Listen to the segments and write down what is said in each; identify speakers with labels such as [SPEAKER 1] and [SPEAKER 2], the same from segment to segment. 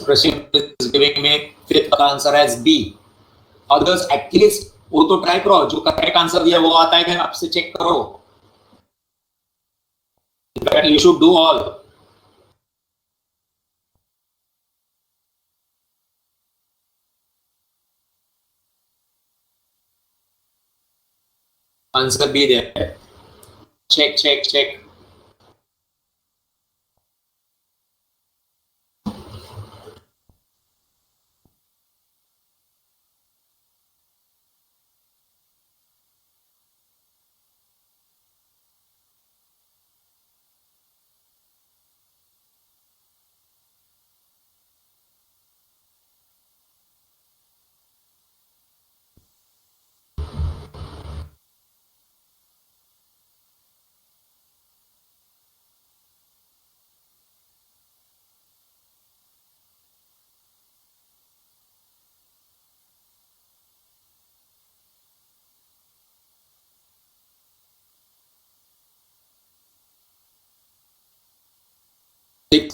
[SPEAKER 1] Rashid is giving me fifth answer as B. Others at least वो तो try करो, जो करेक्ट आंसर दिया वो आता है कि आपसे चेक करो. You should do all. Answer B there. Check.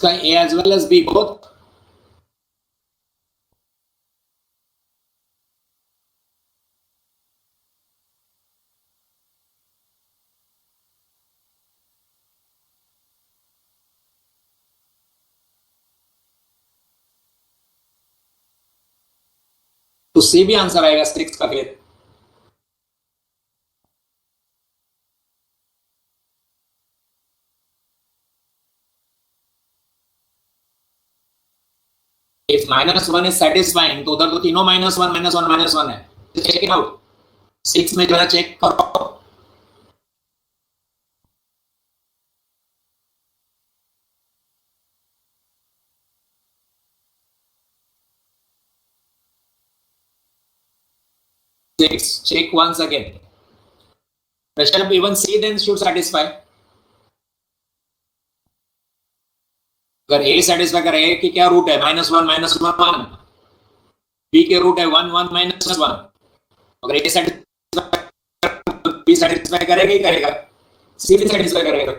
[SPEAKER 1] A as well as B both. तो C भी आंसर आएगा 6 का फिर. If -1 is satisfying, तो उधर तो तीनों -1 है. Check it out. 6 में जरा चेक करो. Check once again. Pressure even C then should satisfy. अगर A satisfy करे A की क्या रूट है -1 B के रूट है 1 -1. अगर A satisfy B satisfy करेगा ही करेगा, C भी satisfy करेगा.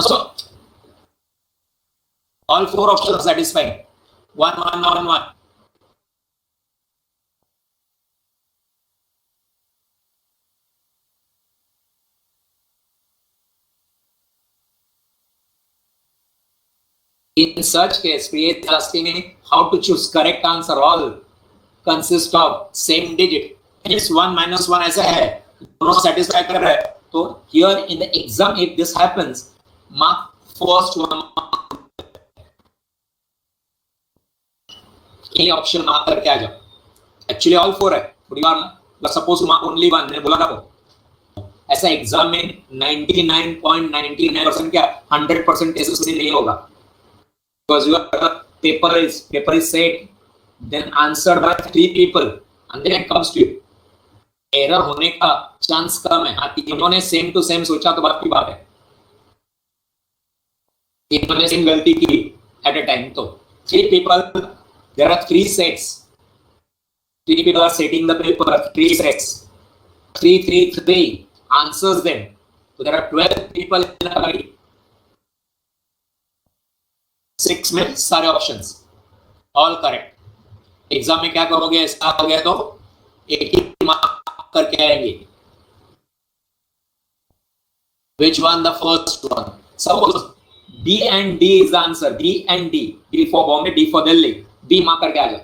[SPEAKER 1] So all 4 options are satisfying. 1 In such case, Priya is asking me how to choose correct answer. All consist of same digit. Hence 1 -1 ऐसा है, दोनों satisfy कर रहा है. तो here in the exam, if this happens, mark first one. ये option mark करके आ जाओ. Actually all 4 है. But suppose you mark only 1. मैंने बोला था वो. ऐसा एग्जाम में 99.99% क्या 100% केसेस में नहीं होगा. Because your paper is said, then answered by 3 people, and then it comes to you. Error होने का चांस कम है. इन्होंने सेम टू सेम सोचा तो बात की बात है. इन्होंने सेम गलती की at a time. तो 3 people, there are 3 sets. 3 people are setting the paper. 3 sets. 3 answers them. So there are 12 people in a hurry. 6 में सारे ऑप्शंस ऑल करेक्ट. एग्जाम में क्या करोगे, ऐसा हो गया तो एक ही मार्क करके आएंगे. Which one the first one? Suppose B and D is the answer. B and D. D for Bombay, D for Delhi. B mark करके आ जाओ.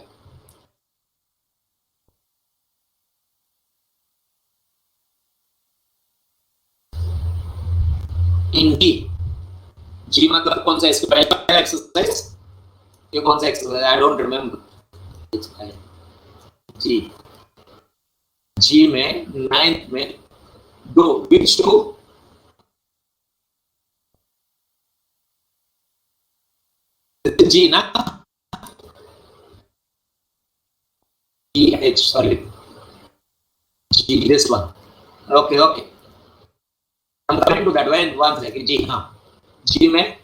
[SPEAKER 1] In D. G मतलब कौन सा एक्सरसाइज? ये कौन सा एक्सरसाइज? I don't remember. जी में 9th में दो which two? जी ना H sorry G this one. Okay. I'm coming to that one second. जी हाँ जी में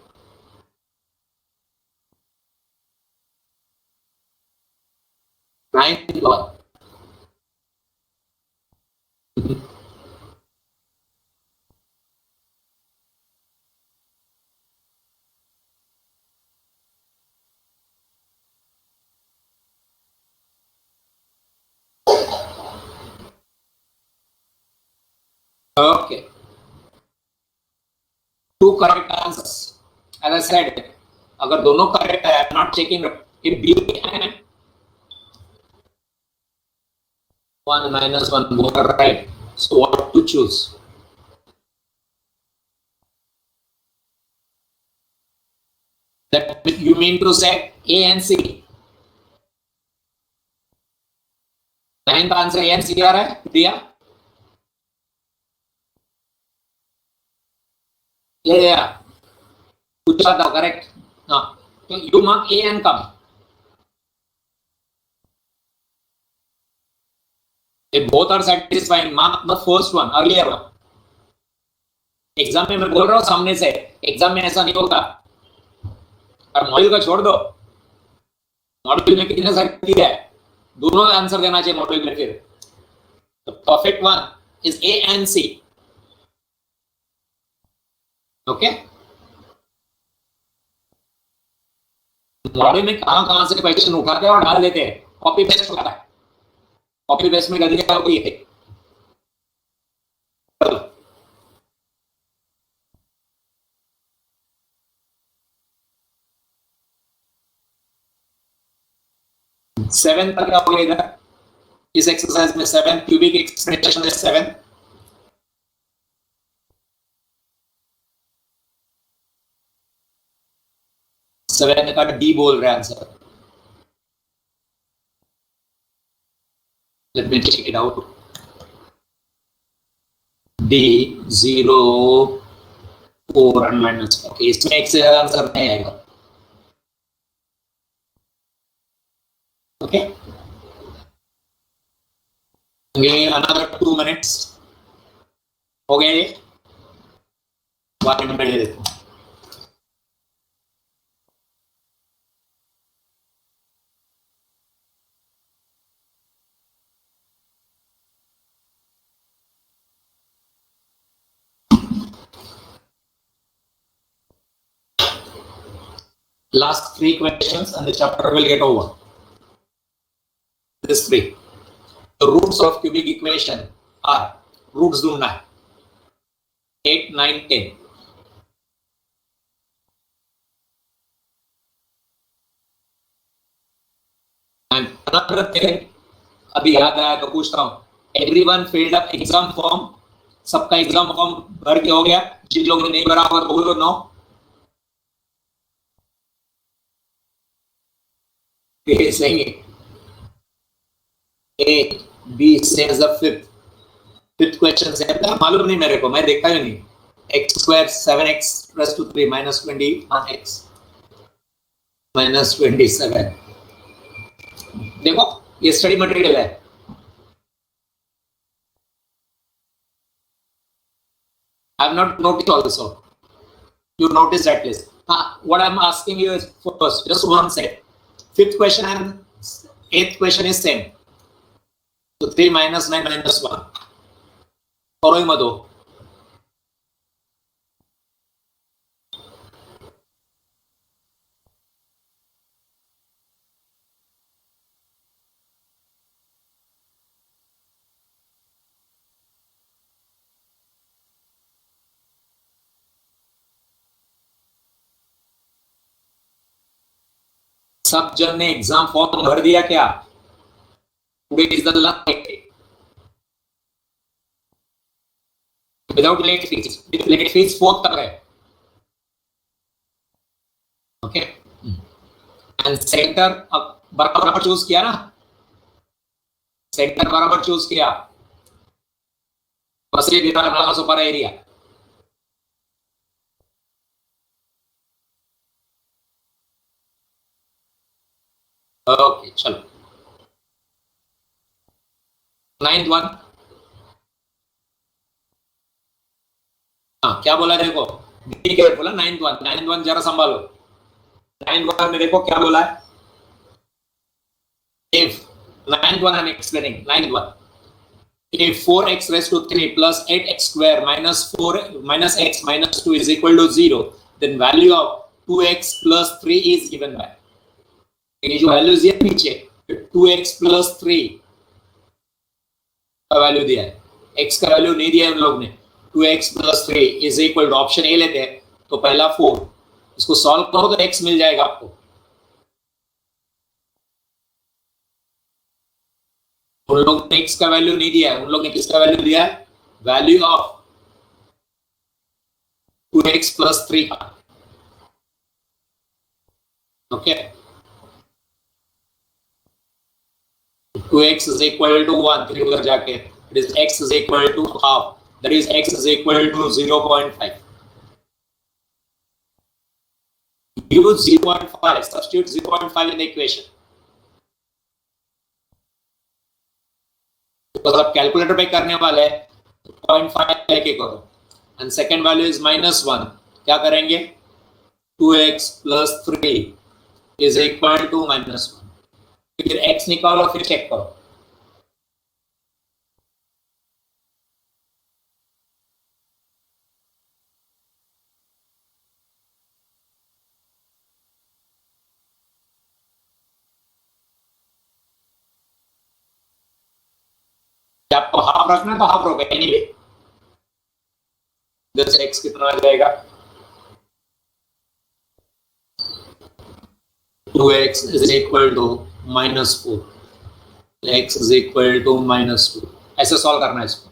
[SPEAKER 1] Okay. Two correct answers. As I said, अगर दोनों correct है, I'm not checking if B and 1 minus 1 both are right. So what to choose? That you mean to say A and C? Ninth answer A and C आ रहा है दिया? Yeah. पूछा था correct. हाँ. So you mark A and come. If both are satisfying, mark the first one, earlier one. Exam में मैं बोल रहा हूँ सामने से, एग्जाम में ऐसा नहीं होगा. और मॉड्यूल का छोड़ दो, मॉड्यूल में कितने सारे दिया है, दोनों आंसर देना चाहिए मॉड्यूल में. फिर the perfect one is A and C. Okay? Module में कहां से क्वेश्चन उठाते हैं और डाल देते हैं, कॉपी पेस्ट होता है. कॉपी पेस्ट में गलती क्या होती है? सेवन तक क्या हो गया इधर इस एक्सरसाइज में? 7 क्यूबिक एक्सप्रेशन है 7. सेवन का डी बोल रहा है answer. Let me check it out. D 0 4 and minus. Okay, इसमें एक से आंसर नहीं आएगा. Okay, another 2 minutes. हो गया ये 1 मिनट ले देते हैं. Last 3 questions and the chapter will get over. This 3. The roots of cubic equation are, roots ढूंढना है, 8, 9, 10. And another thing, अभी याद आया तो पूछता हूँ. Everyone filled up exam form. सबका एग्जाम फॉर्म भर के हो गया? जिन लोगों ने नहीं भरा होगा तो बोलो नो. सही है. A, B says the fifth question से मालूम नहीं मेरे को, मैं देखा ही नहीं. x square 7x plus 2 3 minus 21x minus 27. देखो ये स्टडी मटेरियल है. I have not noticed also. You noticed at least. What I'm asking you is first, just one set. 5th question and 8th question is same. So 3 minus 9 minus 1. और मत दो. सब जन ने exam form भर दिया क्या? Today is the last day. Without late fees. With late fees 4th तक है. Okay. And center बराबर चूज किया ना? सेंटर बराबर चूज किया. बस ये दिखा रहा सुपर एरिया. ओके चलो. 9th one. हाँ क्या बोला देखो, ठीक है बोला 9th one. 9th one जरा संभालो. 9th one में देखो क्या बोला है. If 9th one I'm explaining. 9th one. If 4x raised to 3 plus 8x square minus 4 minus x minus 2 is equal to 0, then value of 2x plus 3 is given by. ये जो values है पीछे 2x plus 3 का value दिया है, x का value नहीं दिया है उन लोग ने. 2x plus 3 is equal to, option A लेते हैं तो पहला 4, इसको सॉल्व करो तो x मिल जाएगा आपको। उन लोग ने x का वैल्यू नहीं दिया है, उन लोग ने किसका वैल्यू दिया है? वैल्यू ऑफ 2x प्लस 3 का। Okay, 2x is equal to 1, 3 उधर जाके it is x is equal to half, that is x is equal to 0.5. Use 0.5, substitute 0.5 in the equation. because आप कैलकुलेटर पे करने वाले हैं 0.5 लेके करो, and second value is -1, क्या करेंगे? 2x plus 3 is equal to -1, फिर x निकालो फिर चेक करो। आपको हाफ रखना है तो हाफ रखो एनीवे। इधर से x कितना आ जाएगा? 2x is equal to -4, x is equal to -2, ऐसे सॉल्व करना है इसको।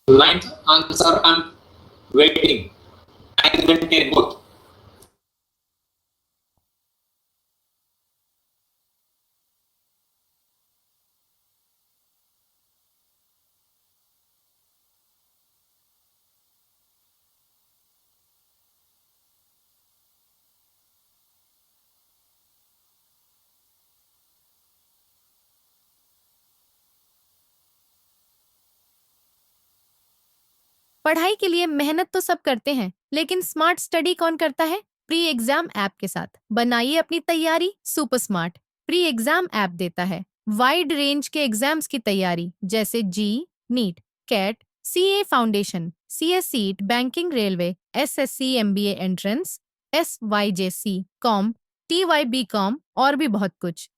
[SPEAKER 1] Ninth answer I'm waiting, 9 and 10 both।
[SPEAKER 2] पढ़ाई के लिए मेहनत तो सब करते हैं, लेकिन स्मार्ट स्टडी कौन करता है? प्री एग्जाम ऐप के साथ बनाइए अपनी तैयारी super smart. Pre exam app देता है वाइड रेंज के एग्जाम्स की तैयारी, जैसे JEE, NEET, CAT, CA foundation, CS सीट, banking, railway, SSC, MBA entrance, SYJC, com, TYBCom और भी बहुत कुछ।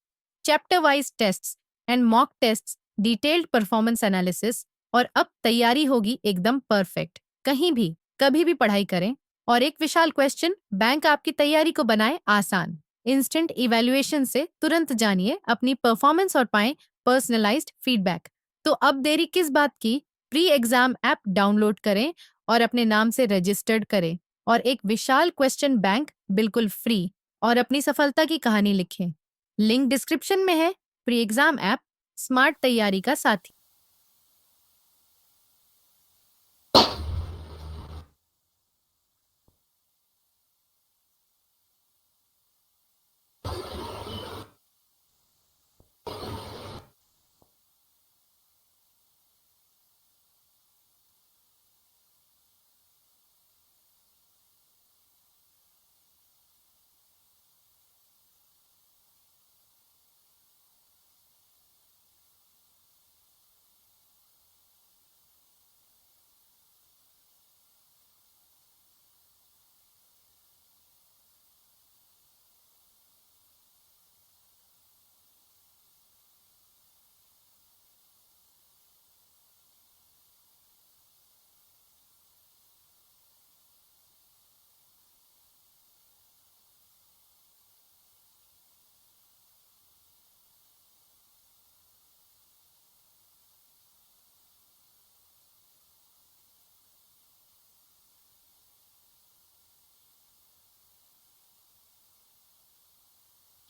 [SPEAKER 2] Chapter wise tests and mock tests, detailed performance analysis, और अब तैयारी होगी एकदम परफेक्ट। कहीं भी कभी भी पढ़ाई करें, और एक विशाल क्वेश्चन बैंक आपकी तैयारी को बनाए आसान। इंस्टेंट इवैल्यूएशन से तुरंत जानिए अपनी परफॉर्मेंस और पाएं पर्सनलाइज्ड फीडबैक। तो अब देरी किस बात की? प्री एग्जाम ऐप डाउनलोड करें और अपने नाम से रजिस्टर्ड करें, और एक विशाल क्वेश्चन बैंक बिल्कुल फ्री, और अपनी सफलता की कहानी लिखें। लिंक डिस्क्रिप्शन में है। प्री एग्जाम ऐप, स्मार्ट तैयारी का साथी।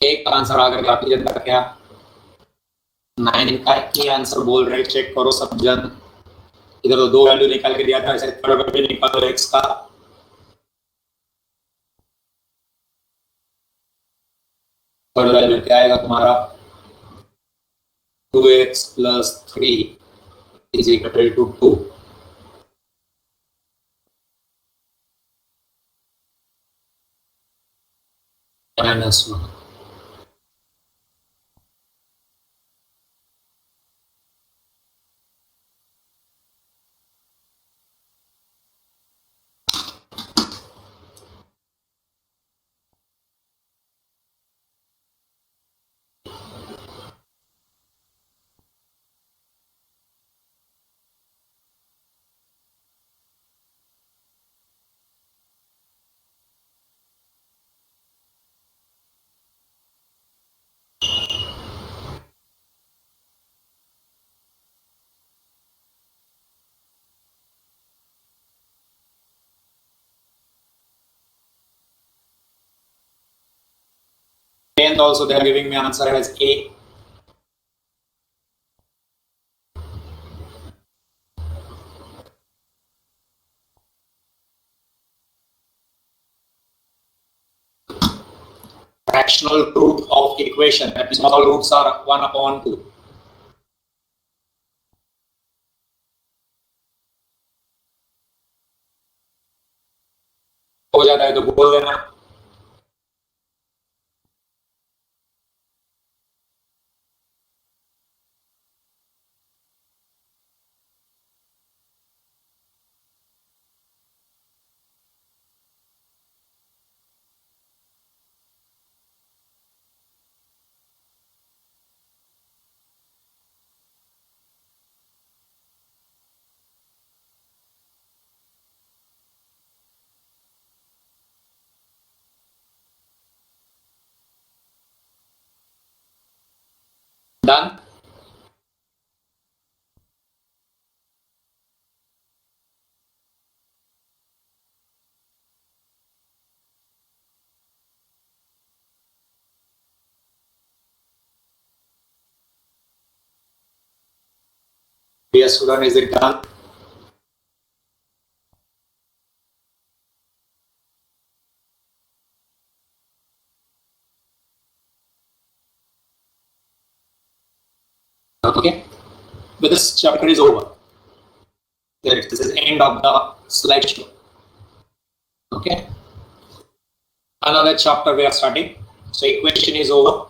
[SPEAKER 1] एक आंसर आकर काफी जन का क्या 9 का ही आंसर बोल रहे, चेक करो सब जन। इधर तो 2 वैल्यू निकाल के दिया था, ऐसे थर्ड वैल्यू निकालो x का। थर्ड वैल्यू क्या आएगा तुम्हारा? 2x plus 3 is equal to 2। -1. And also they are giving me answer as A. Fractional root of equation, that means all roots are 1/2. हो जाता है तो बोल देना. Done. Dear student, is it done? Okay. But this chapter is over. This is the end of the slideshow. Okay. Another chapter we are starting. So equation is over.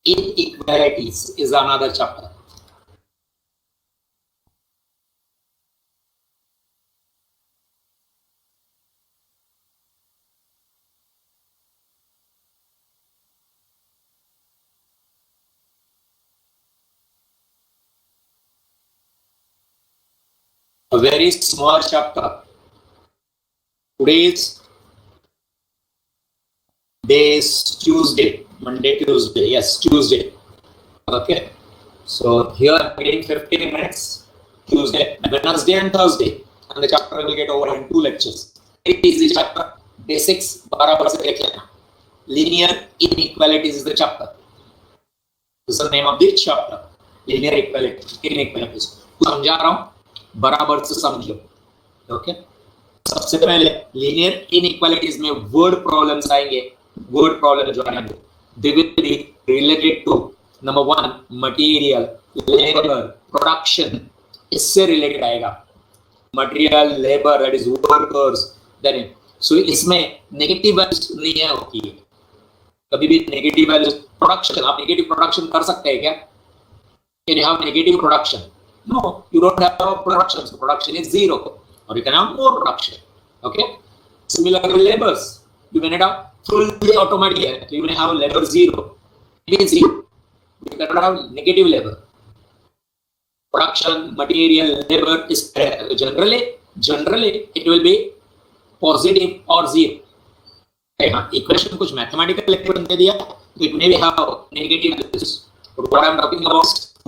[SPEAKER 1] Inequalities is another chapter. A very small chapter. Today's day is Tuesday, Monday, Tuesday. Yes, Tuesday. Okay. So here I'm getting 15 minutes. Tuesday, Wednesday, and Thursday. And the chapter will get over in 2 lectures. Very easy chapter. Basics, बराबर से देख लेना. Linear inequalities is the chapter. This is the name of the chapter. Linear inequalities. समझा रहा हूँ. बराबर से समझो. ओके. सबसे पहले लीनियर इनइक्वालिटीज में वर्ड प्रॉब्लम्स आएंगे. वर्ड प्रॉब्लम जो आएंगे they will be related to number 1 material, labour, production. इससे रिलेटेड आएगा. Material, labour, that is workers. Then so इसमें नेगेटिव वैल्यूज नहीं है होती है. कभी भी नेगेटिव वैल्यूज. प्रोडक्शन, आप नेगेटिव प्रोडक्शन कर सकते हैं क्या? Can you have negative production? No, you don't have production. So production is 0, or you can have more production. Okay. Similarly, labors. You may not have fully automatic. So you may have labor 0. Maybe 0. You cannot have negative labor. Production, material, labor is generally it will be positive or 0. Okay. Equation कुछ mathematical equation दे दिया, तो it may have negative values. But what I am talking about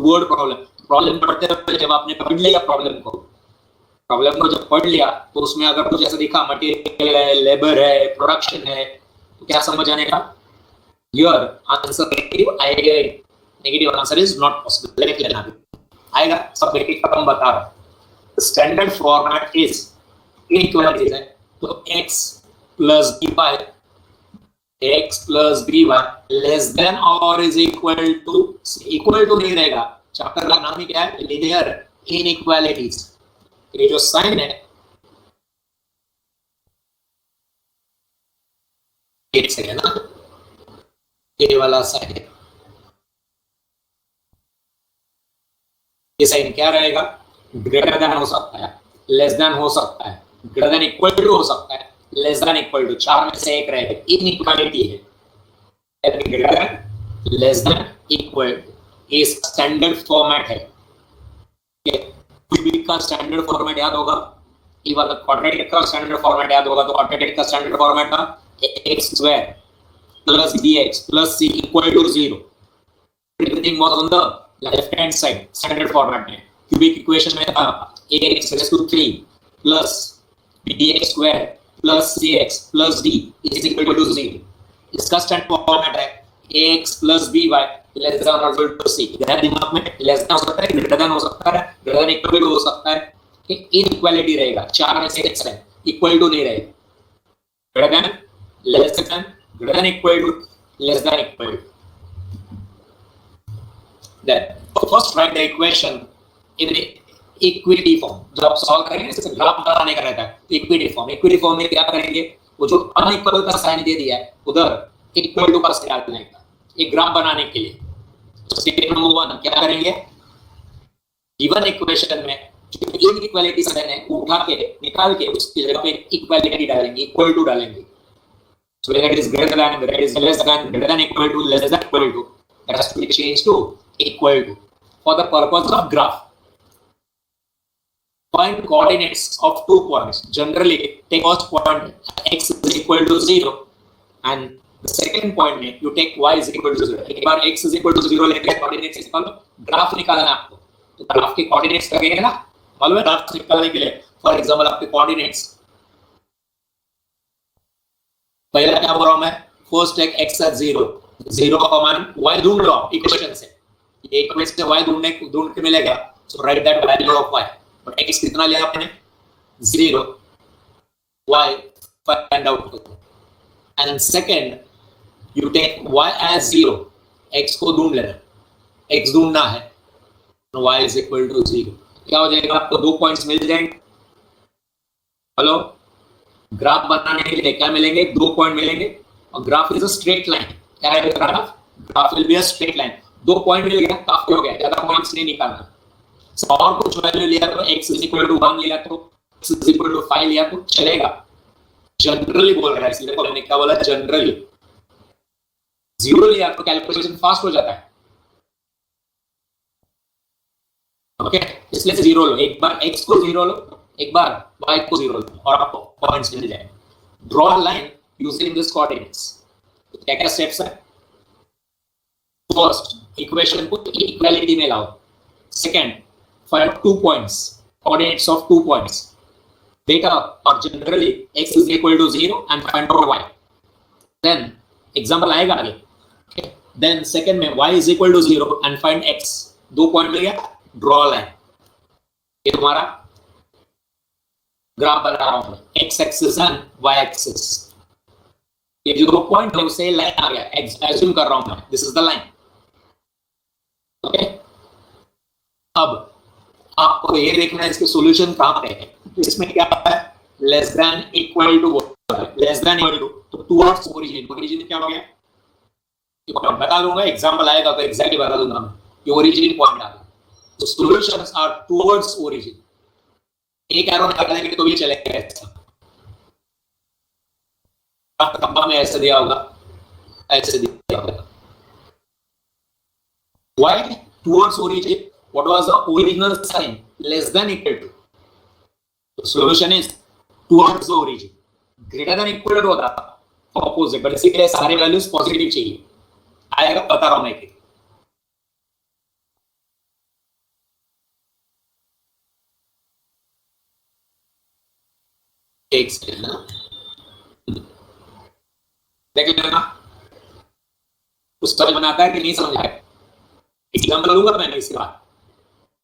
[SPEAKER 1] word problem. Problem पढ़ते हुए जब आपने पढ़ लिया problem को जब पढ़ लिया तो उसमें अगर कुछ ऐसा दिखा मटेरियल है, लेबर है, प्रोडक्शन है, तो क्या समझ आने का? योर आंसर नेगेटिव आएगा. Negative answer is not possible. लिख लेना आएगा. सब बेटे खत्म बता रहा हूं. स्टैंडर्ड फॉर्मेट इज इक्वलिटीज है तो x plus by less than और इज इक्वल टू नहीं रहेगा. चैप्टर का नाम ही क्या है? Linear inequalities. ये जो साइन है एक सेकेंड ना, ये वाला साइन, ये साइन क्या रहेगा, ग्रेटर देन हो सकता है, लेस देन हो सकता है, ग्रेटर देन इक्वल टू हो सकता है, लेस देन इक्वल टू, चार में से एक रहेगा, इनइक्वालिटी है, greater than less than equal to, ये स्टैंडर्ड फॉर्मेट है। क्यूबिक का स्टैंडर्ड फॉर्मेट याद होगा, ये वाला क्वाड्रेटिक का स्टैंडर्ड फॉर्मेट याद होगा, तो क्वाड्रेटिक का स्टैंडर्ड फॉर्मेट था x square plus bx plus c equal to 0, everything was on the left hand side standard format में। क्यूबिक इक्वेशन में था ax raise to 3 plus bx square plus cx plus d is equal to 0, इसका standard format है ax plus by less than और equal to c। इधर दिमाग में less than हो सकता है, ग्रेटर देन हो सकता है, ग्रेटर देन इक्वल टू हो सकता है, कि इनइक्वालिटी रहेगा, चार में से एक है, इक्वल टू नहीं रहेगा, greater than less than greater than equal to less than equal to. Then first write the equation in equity form. जब आप सॉल्व करेंगे इससे ग्राफ बनाने का रहता है, इक्विटी फॉर्म, इक्विटी फॉर्म में क्या करेंगे, वो जो अनइक्वल का साइन दे दिया है उधर इक्वल टू का साइन डालने का, एक ग्राफ बनाने के लिए। तो स्टेप नंबर 1 क्या करेंगे, गिवन इक्वेशन में जो इनइक्वालिटी साइन है वो उठा के निकाल के उसकी जगह पे इक्वालिटी डालेंगे, इक्वल टू डालेंगे। So when it is greater than, when it is less than, greater than equal to, less than equal to, that has to be changed to equal to. For the purpose of graph, find coordinates of 2 points. Generally, take first point x is equal to 0, and the second point में you take y is equal to 0. एक बार x is equal to 0 लेके coordinates निकालो, graph निकालना है आपको, तो graph के coordinates लगेंगे ना, मालूम है ग्राफ निकालने के लिए। फॉर एग्जाम्पल आपके coordinates, पहला क्या बोल रहा हूं मैं, फर्स्ट टेक x एट 0, 0 का मान y ढूंढ लो इक्वेशन से, ये इक्वेशन से y ढूंढ के मिलेगा, so write that value of y, but x कितना लिया आपने 0, y फाइंड आउट करो, and second you take y as 0, x को ढूंढ लेना, x ढूंढना है, y इज इक्वल टू 0, क्या हो जाएगा, आपको 2 पॉइंट्स मिल जाएंगे। हेलो, ग्राफ बनाने के लिए क्या मिलेंगे, 2 पॉइंट मिलेंगे, और graph is a straight line, क्या है graph, graph will be a straight line, 2 point मिल गया, काफी हो गया, ज्यादा पॉइंट्स नहीं निकालना। so, और कुछ वैल्यू लिया तो x इज इक्वल टू 1 लिया तो x इज इक्वल टू 5 लिया तो चलेगा, जनरली बोल रहा है, इसलिए मैंने क्या बोला, जनरली। 0 लिया तो कैलकुलेशन फास्ट हो जाता है, ओके, इसलिए 0 लो, एक बार x को 0 लो, एक बार y को 0 लो, और आपको पॉइंट्स मिल जाएंगे। Draw a line using this coordinates, क्या क्या स्टेप्स है, फर्स्ट इक्वेशन को इक्वालिटी में लाओ, second find 2 points, coordinates of 2 points, data और generally x is equal to 0 and find out y, then example आएगा आगे, ओके, देन सेकंड में y is equal to 0 and find x, 2 point मिल गया, draw a line, ये तुम्हारा graph बना रहा हूं, x axis and y axis, ये जो 2 पॉइंट है उससे लाइन आ गया, एज्यूम कर रहा हूं मैं, this is the line, okay. अब आपको ये देखना है इसके सॉल्यूशन कहां पे है, इसमें क्या है, less than equal to, less than equal to, तो टुवर्ड्स ओरिजिन, ओरिजिन क्या हो गया, ये बता दूंगा, एग्जांपल आएगा तो एग्जैक्टली बता दूंगा मैं, ये ओरिजिन पॉइंट आ गया, तो सॉल्यूशंस आर टुवर्ड्स ओरिजिन, एक एरो निकालने के लिए तो भी चलेगा, ऐसा कंपा में ऐसे दिया होगा, ऐसे दिया होगा, why towards origin, what was the original sign, less than equal to, the solution is towards the origin, greater than equal to होता opposite, but इसके लिए सारे वैल्यूज पॉजिटिव चाहिए, आएगा बता रहा हूं मैं, एक सेकंड देख लेना उसका बनाता है कि नहीं समझ आए, एग्जांपल लूंगा मैंने इसके बाद,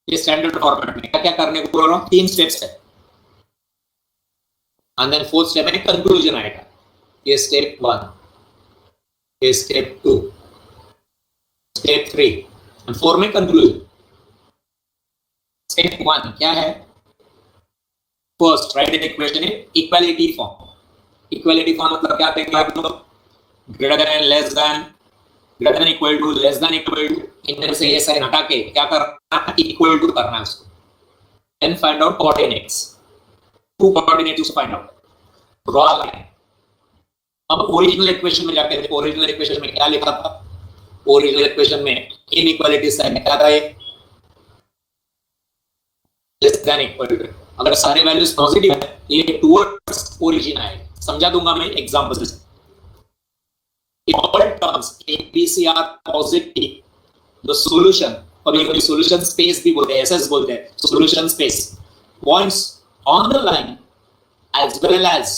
[SPEAKER 1] ये स्टैंडर्ड फॉर्मेट में क्या क्या करने को बोल रहा हूं, 3 स्टेप्स है, एंड देन 4th स्टेप में कंक्लूजन आएगा, ये स्टेप 1, ये स्टेप 2, स्टेप 3 एंड 4 में कंक्लूजन। स्टेप 1 क्या है, first write the equation in equality form, equality form मतलब क्या देंगे आप लोग, greater than, less than, greater than equal to, less than equal to, इनमें से ये साइन हटा के क्या करना है, इक्वल टू करना है उसको. Then find out coordinates, two coordinates find out, draw line. अब ओरिजिनल इक्वेशन में जाके देखो, ओरिजिनल इक्वेशन में क्या लिखा था, ओरिजिनल इक्वेशन में इनइक्वालिटी साइन क्या था, ये लेस देन इक्वल टू. अगर सारे वैल्यूज पॉजिटिव है तो ये टुवर्ड्स ओरिजिन आएगा. समझा दूंगा मैं एग्जांपल से. If all terms A, B, C are positive, the solution, कभी-कभी solution space भी बोलते हैं, SS बोलते हैं, solution space points on the line as well as